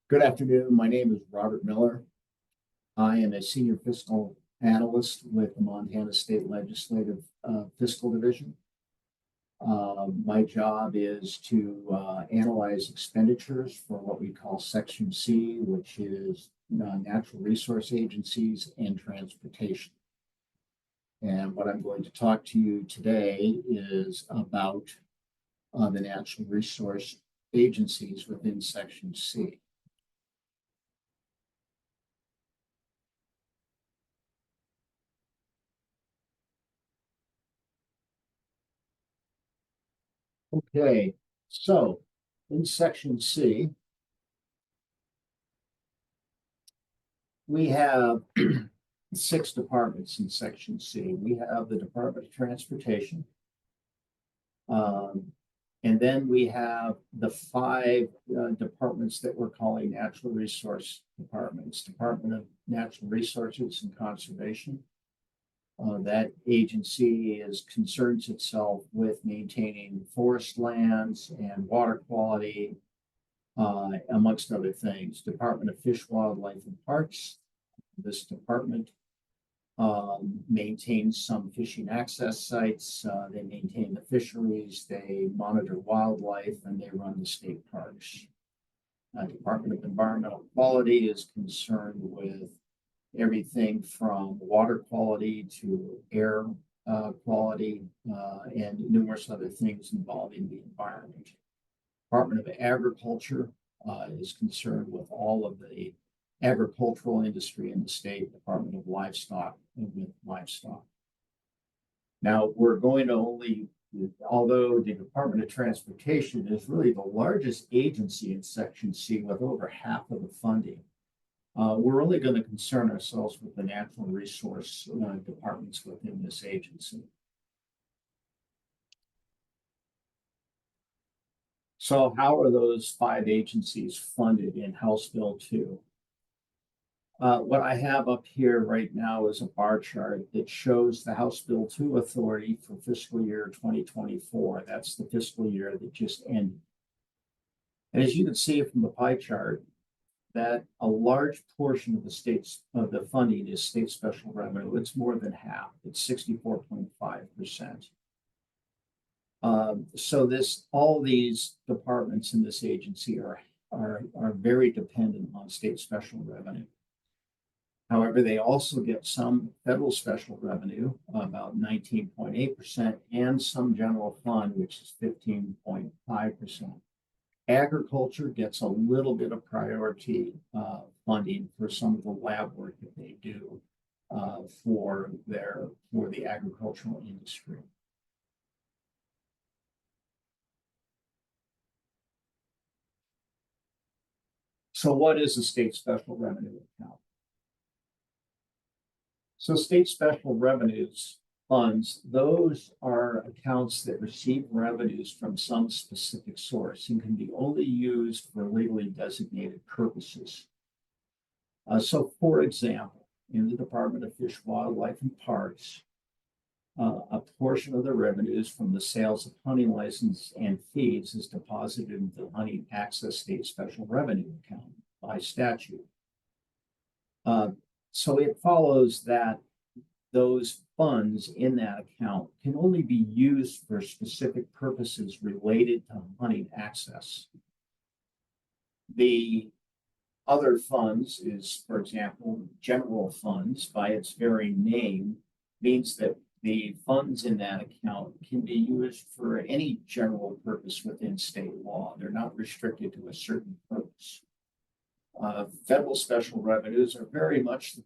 Good afternoon. My name is Robert Miller. I am a senior fiscal analyst with the Montana State Legislative Fiscal Division. My job is to analyze expenditures for what we call Section C, which is natural resource agencies and transportation. And what I'm going to talk to you today is about the natural resource agencies within Section C. Okay, so in Section C, we have six departments in Section C. We have the Department of Transportation. And then we have the five departments that we're calling natural resource departments: Department of Natural Resources and Conservation. That agency concerns itself with maintaining forest lands and water quality, amongst other things. Department of Fish, Wildlife, and Parks. This department maintains some fishing access sites. They maintain the fisheries, they monitor wildlife, and they run the state parks. Department of Environmental Quality is concerned with everything from water quality to air quality and numerous other things involving the environment. Department of Agriculture is concerned with all of the agricultural industry in the state. Department of Livestock and with livestock. Now we're going to although the Department of Transportation is really the largest agency in Section C with over half of the funding, we're only going to concern ourselves with the natural resource departments within this agency. So how are those five agencies funded in House Bill 2? What I have up here right now is a bar chart that shows the House Bill 2 authority for fiscal year 2024. That's the fiscal year that just ended. And as you can see from the pie chart, that a large portion of the funding is state special revenue. It's more than half. It's 64.5%. So all these departments in this agency are very dependent on state special revenue. However, they also get some federal special revenue, about 19.8%, and some general fund, which is 15.5%. Agriculture gets a little bit of priority funding for some of the lab work that they do for the agricultural industry. So what is a state special revenue account? So state special revenues funds, those are accounts that receive revenues from some specific source and can be only used for legally designated purposes. So for example, in the Department of Fish, Wildlife, and Parks, a portion of the revenues from the sales of hunting license and fees is deposited into the Hunting Access State Special Revenue Account by statute. So it follows that those funds in that account can only be used for specific purposes related to hunting access. The other funds is, for example, general funds by its very name means that the funds in that account can be used for any general purpose within state law. They're not restricted to a certain purpose. Federal special revenues are very much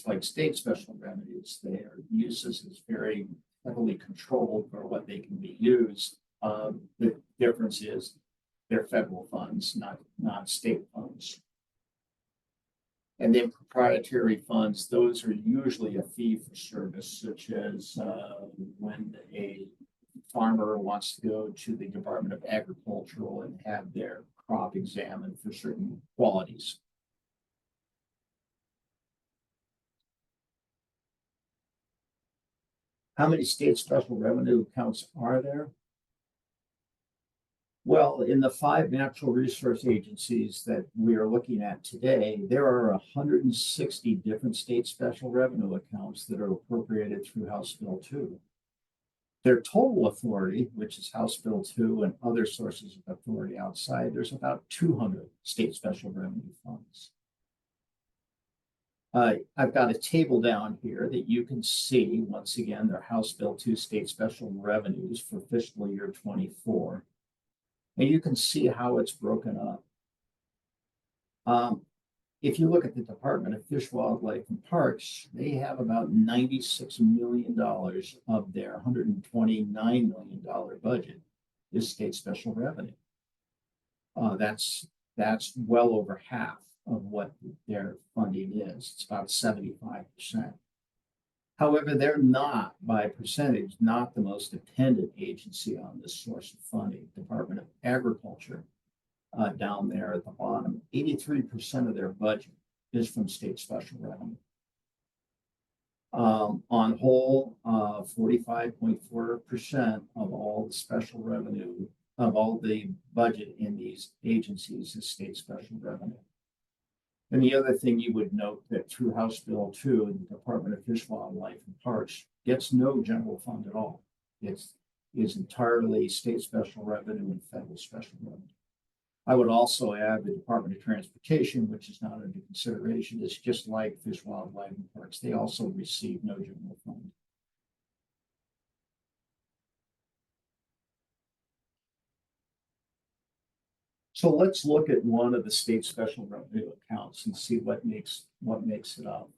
like state special revenues. Their uses is very heavily controlled for what they can be used. The difference is they're federal funds, not state funds. And then proprietary funds, those are usually a fee for service, such as when a farmer wants to go to the Department of Agriculture and have their crop examined for certain qualities. How many state special revenue accounts are there? Well, in the five natural resource agencies that we are looking at today, there are 160 different state special revenue accounts that are appropriated through House Bill 2. Their total authority, which is House Bill 2 and other sources of authority outside, there's about 200 state special revenue funds. I've got a table down here that you can see, once again, their House Bill 2 state special revenues for fiscal year 24. And you can see how it's broken up. If you look at the Department of Fish, Wildlife, and Parks, they have about $96 million of their $129 million budget is state special revenue. That's well over half of what their funding is. It's about 75%. However, they're not, by percentage, not the most dependent agency on this source of funding. Department of Agriculture, down there at the bottom, 83% of their budget is from state special revenue. On whole, 45.4% of all the special revenue, of all the budget in these agencies is state special revenue. And the other thing you would note that through House Bill 2, the Department of Fish, Wildlife, and Parks gets no general fund at all. It is entirely state special revenue and federal special revenue. I would also add the Department of Transportation, which is not under consideration. It's just like Fish, Wildlife, and Parks. They also receive no general fund. So let's look at one of the state special revenue accounts and see what makes it up.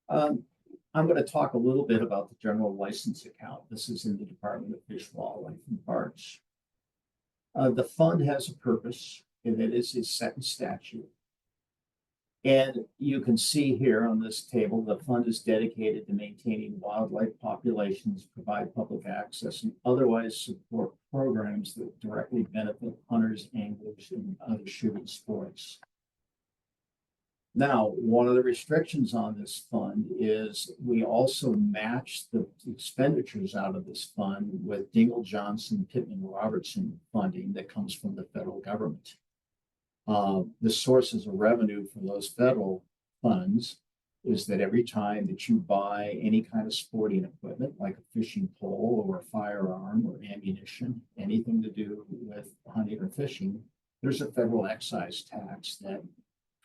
I'm going to talk a little bit about the general license account. This is in the Department of Fish, Wildlife, and Parks. The fund has a purpose, and it is a second statute. And you can see here on this table, the fund is dedicated to maintaining wildlife populations, provide public access, and otherwise support programs that directly benefit hunters, anglers, and other shooting sports. Now, one of the restrictions on this fund is we also match the expenditures out of this fund with Dingell Johnson Pittman Robertson funding that comes from the federal government. The sources of revenue for those federal funds is that every time that you buy any kind of sporting equipment, like a fishing pole or a firearm or ammunition, anything to do with hunting or fishing, there's a federal excise tax that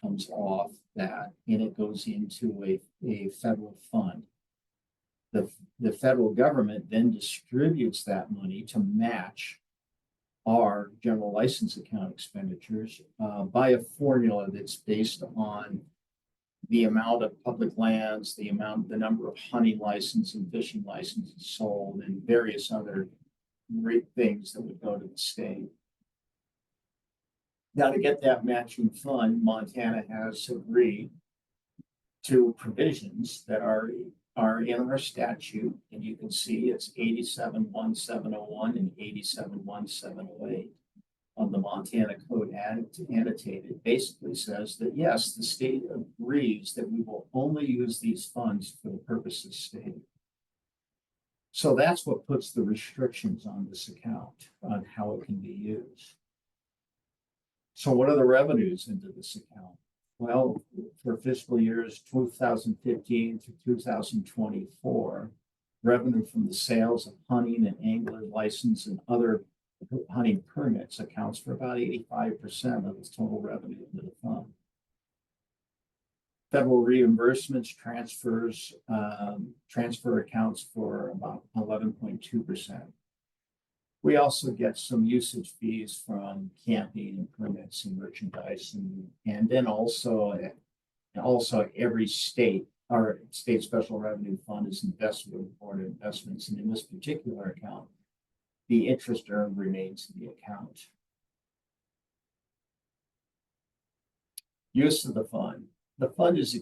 comes off that, and it goes into a federal fund. The federal government then distributes that money to match our general license account expenditures by a formula that's based on the amount of public lands, the number of hunting licenses and fishing licenses sold, and various other great things that would go to the state. Now, to get that matching fund, Montana has agreed to provisions that are in our statute, and you can see it's 871701 and 871708 of the Montana Code annotated. Basically says that yes, the state agrees that we will only use these funds for the purposes stated. So that's what puts the restrictions on this account on how it can be used. So what are the revenues into this account? Well, for fiscal years 2015 through 2024, revenue from the sales of hunting and angler license and other hunting permits accounts for about 85% of its total revenue into the fund. Federal reimbursements transfer accounts for about 11.2%. We also get some usage fees from camping and permits and merchandise, and then also every state, our state special revenue fund is invested with Board of Investments, and in this particular account, the interest earned remains in the account. Use of the fund. The fund is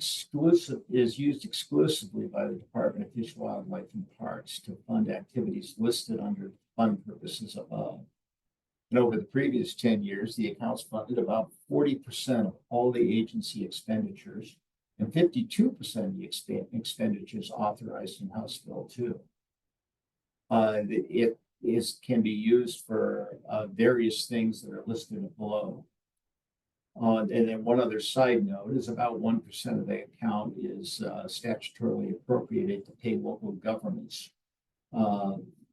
used exclusively by the Department of Fish, Wildlife, and Parks to fund activities listed under fund purposes above. And over the previous 10 years, the accounts funded about 40% of all the agency expenditures and 52% of the expenditures authorized in House Bill 2. can be used for various things that are listed below. And then one other side note is about 1% of the account is statutorily appropriated to pay local governments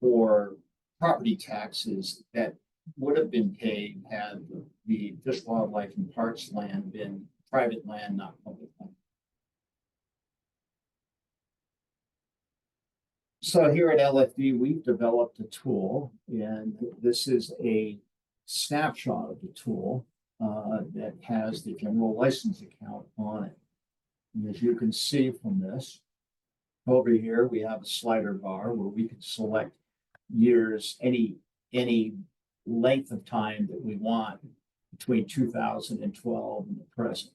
for property taxes that would have been paid had the Fish, Wildlife, and Parks land been private land, not public land. So here at LFD, we've developed a tool, and this is a snapshot of the tool that has the general license account on it. And as you can see from this, over here, we have a slider bar where we can select years, any length of time that we want between 2012 and the present.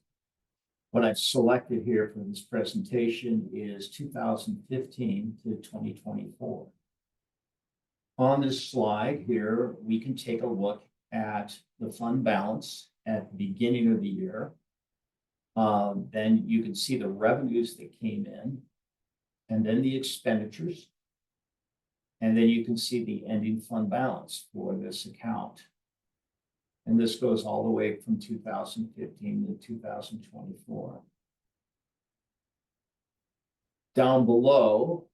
What I've selected here for this presentation is 2015 to 2024. On this slide here, we can take a look at the fund balance at the beginning of the year. Then you can see the revenues that came in, and then the expenditures. And then you can see the ending fund balance for this account. And this goes all the way from 2015 to 2024. Down below,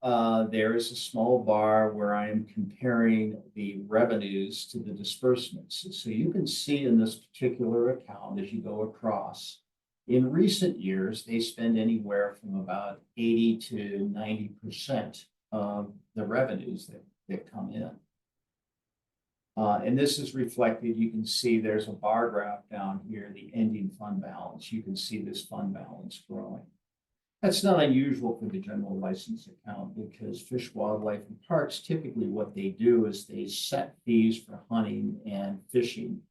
there is a small bar where I am comparing the revenues to the disbursements. So you can see in this particular account, as you go across, in recent years, they spend anywhere from about 80 to 90% of the revenues that come in. And this is reflected, you can see there's a bar graph down here, the ending fund balance. You can see this fund balance growing. That's not unusual for the general license account because Fish, Wildlife, and Parks, typically what they do is they set fees for hunting and fishing,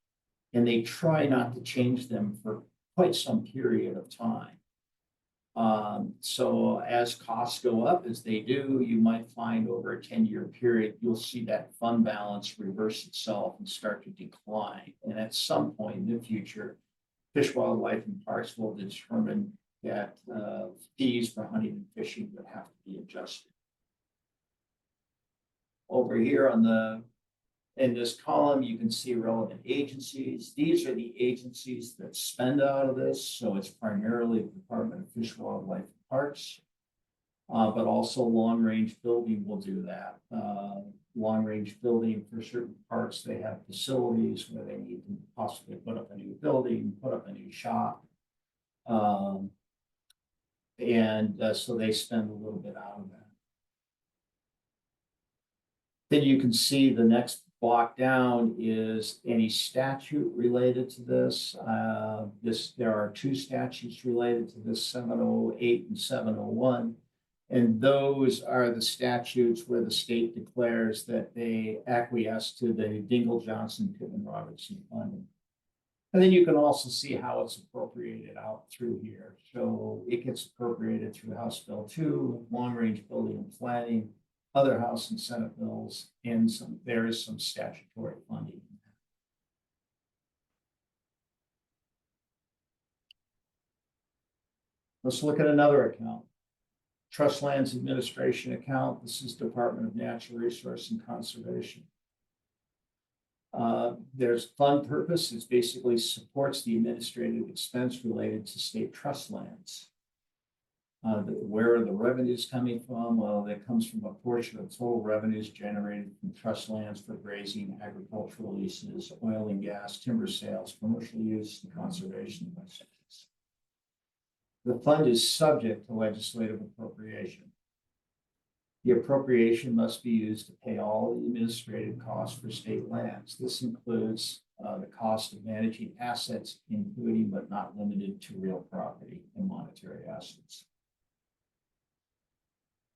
and they try not to change them for quite some period of time. So as costs go up, as they do, you might find over a 10-year period, you'll see that fund balance reverse itself and start to decline. And at some point in the future, Fish, Wildlife, and Parks will determine that fees for hunting and fishing would have to be adjusted. Over here in this column, you can see relevant agencies. These are the agencies that spend out of this. So it's primarily the Department of Fish, Wildlife, and Parks, but also long-range building will do that. Long-range building for certain parks, they have facilities where they need to possibly put up a new building, put up a new shop. So they spend a little bit out of that. Then you can see the next block down is any statute related to this. There are two statutes related to this, 708 and 701. And those are the statutes where the state declares that they acquiesce to the Dingell, Johnson, Pittman, Robertson funding. And then you can also see how it's appropriated out through here. So it gets appropriated through House Bill 2, long range building and planning, other House and Senate bills, and there is some statutory funding. Let's look at another account. Trust Lands Administration account. This is Department of Natural Resource and Conservation. There's fund purpose. It basically supports the administrative expense related to state trust lands. Where are the revenues coming from? Well, that comes from a portion of total revenues generated from trust lands for grazing, agricultural leases, oil and gas, timber sales, commercial use, and conservation licenses. The fund is subject to legislative appropriation. The appropriation must be used to pay all the administrative costs for state lands. This includes the cost of managing assets, including but not limited to real property and monetary assets.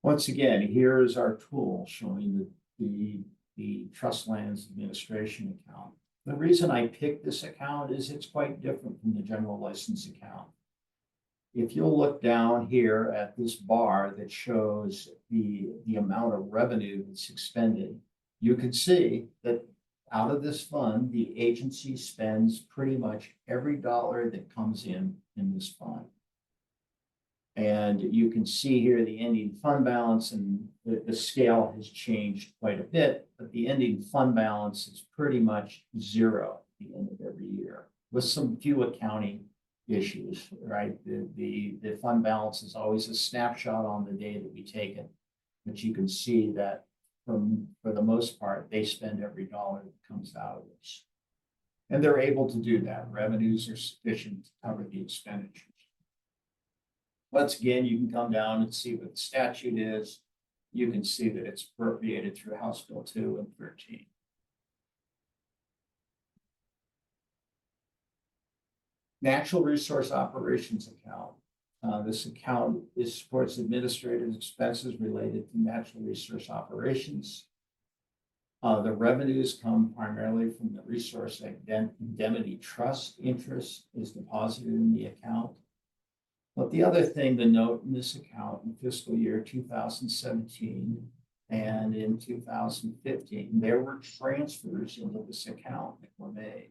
Once again, here is our tool showing the Trust Lands Administration account. The reason I picked this account is it's quite different from the general license account. If you'll look down here at this bar that shows the amount of revenue that's expended, you can see that out of this fund, the agency spends pretty much every dollar that comes in this fund. And you can see here the ending fund balance, and the scale has changed quite a bit, but the ending fund balance is pretty much zero at the end of every year, with some few accounting issues, right? The fund balance is always a snapshot on the day that we take it, but you can see that for the most part, they spend every dollar that comes out of this. And they're able to do that. Revenues are sufficient to cover the expenditures. Once again, you can come down and see what the statute is. You can see that it's appropriated through House Bill 2 and 13. Natural Resource Operations Account. This account supports administrative expenses related to natural resource operations. The revenues come primarily from the Resource Indemnity Trust. Interest is deposited in the account. But the other thing to note in this account in fiscal year 2017 and in 2015, there were transfers into this account that were made.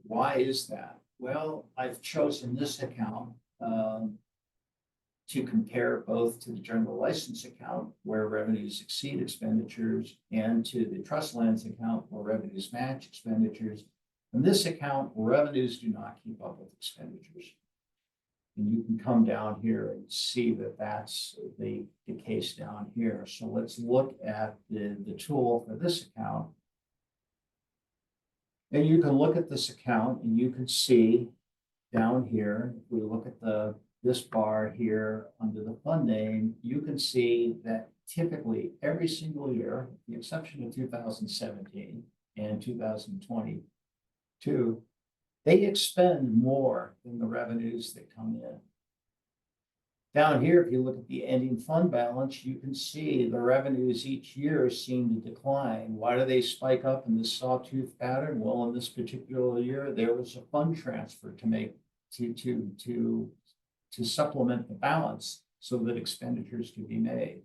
Why is that? Well, I've chosen this account to compare both to the general license account where revenues exceed expenditures and to the trust lands account where revenues match expenditures. In this account, revenues do not keep up with expenditures. And you can come down here and see that that's the case down here. So let's look at the tool for this account. And you can look at this account and you can see down here, if we look at this bar here under the fund name, you can see that typically every single year, with the exception of 2017 and 2022, they expend more than the revenues that come in. Down here, if you look at the ending fund balance, you can see the revenues each year seem to decline. Why do they spike up in this sawtooth pattern? Well, in this particular year, there was a fund transfer to make to supplement the balance so that expenditures could be made.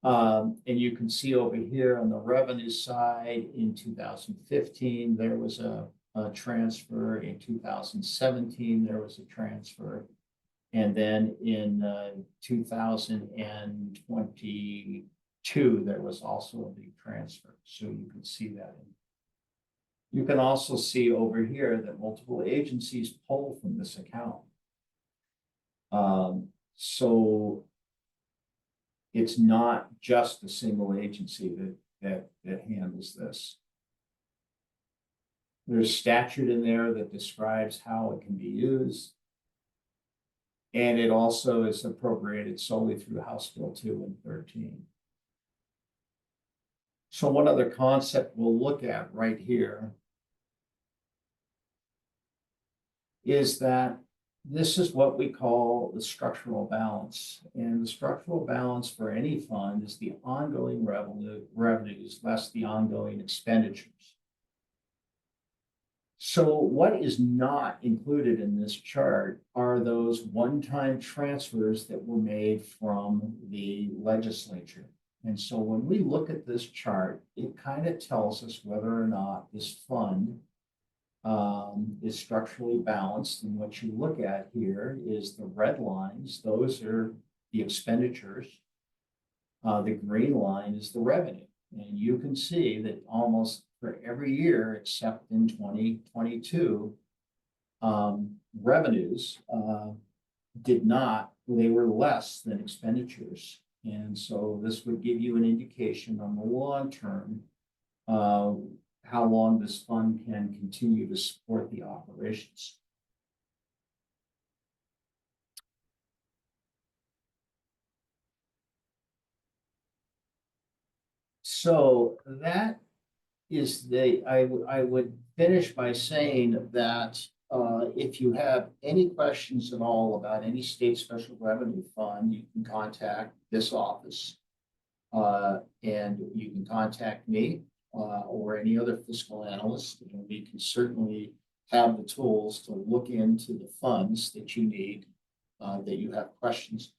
And you can see over here on the revenue side in 2015, there was a transfer. In 2017, there was a transfer. And then in 2022, there was also a big transfer. So you can see that. You can also see over here that multiple agencies pull from this account. So it's not just a single agency that handles this. There's statute in there that describes how it can be used. And it also is appropriated solely through House Bill 2 and 13. So one other concept we'll look at right here is that this is what we call the structural balance. And the structural balance for any fund is the ongoing revenues less the ongoing expenditures. So what is not included in this chart are those one-time transfers that were made from the legislature. And so when we look at this chart, it kind of tells us whether or not this fund is structurally balanced. And what you look at here is the red lines. Those are the expenditures. The green line is the revenue. And you can see that almost for every year, except in 2022, revenues they were less than expenditures. And so this would give you an indication on the long term, how long this fund can continue to support the operations. So that is I would finish by saying that if you have any questions at all about any state special revenue fund, you can contact this office and you can contact me or any other fiscal analyst. And we can certainly have the tools to look into the funds that you need, that you have questions.